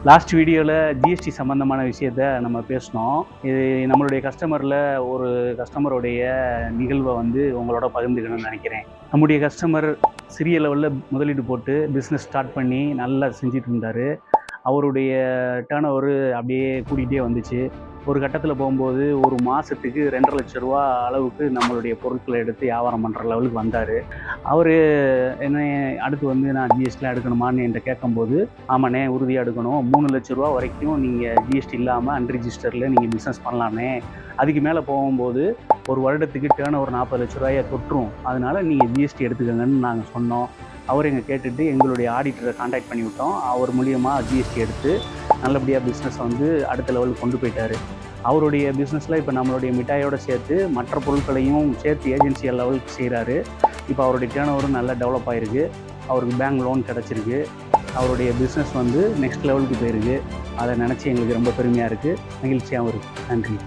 Last வீடியோவில் GST சம்மந்தமான விஷயத்த நம்ம பேசினோம். இது நம்மளுடைய ஒரு கஸ்டமருடைய நிகழ்வை வந்து உங்களோட பகிர்ந்துக்கணும்னு நினைக்கிறேன். நம்முடைய கஸ்டமர் சிறிய லெவலில் முதலீடு போட்டு பிஸ்னஸ் ஸ்டார்ட் பண்ணி நல்லா செஞ்சுட்டு இருந்தார். அவருடைய டேர்ன் ஓவர் அப்படியே கூட்டிகிட்டே வந்துச்சு. ஒரு கட்டத்தில் போகும்போது ஒரு மாதத்துக்கு 2.5 லட்ச ரூபா அளவுக்கு நம்மளுடைய பொருட்களை எடுத்து வியாபாரம் பண்ணுற லெவலுக்கு வந்தார். அவர் என்ன அடுத்து வந்து நான் ஜிஎஸ்டிலாம் எடுக்கணுமான்னு என்கிட்ட கேட்கும்போது, ஆமாண்ணே உறுதியாக எடுக்கணும், 3 லட்ச ரூபா வரைக்கும் நீங்கள் ஜிஎஸ்டி இல்லாமல் அன்ரிஜிஸ்டரில் நீங்கள் பிஸ்னஸ் பண்ணலாமே, அதுக்கு மேலே போகும்போது ஒரு வருடத்துக்கு டேர்ன் ஓவர் 40 லட்ச ரூபாயை தொற்றும், அதனால் நீங்கள் ஜிஎஸ்டி எடுத்துக்கங்கன்னு நாங்கள் சொன்னோம். அவர் எங்கள் கேட்டுட்டு எங்களுடைய ஆடிட்டரை கான்டாக்ட் பண்ணி விட்டோம். அவர் மூலியமாக ஜிஎஸ்டி எடுத்து நல்லபடியாக பிஸ்னஸ் வந்து அடுத்த லெவலுக்கு கொண்டு போயிட்டார். அவருடைய பிஸ்னஸில் இப்போ நம்மளுடைய மிட்டாயோடு சேர்த்து மற்ற பொருட்களையும் சேர்த்து ஏஜென்சியல் லெவலுக்கு செய்கிறாரு. இப்போ அவருடைய டேர்ன் ஓவரும் நல்லா டெவலப் ஆகிருக்கு. அவருக்கு பேங்க் லோன் கிடச்சிருக்கு. அவருடைய பிஸ்னஸ் வந்து நெக்ஸ்ட் லெவலுக்கு போயிருக்கு. அதை நினச்சி எங்களுக்கு ரொம்ப பெருமையாக இருக்குது, மகிழ்ச்சியாகவும் இருக்குது. நன்றி.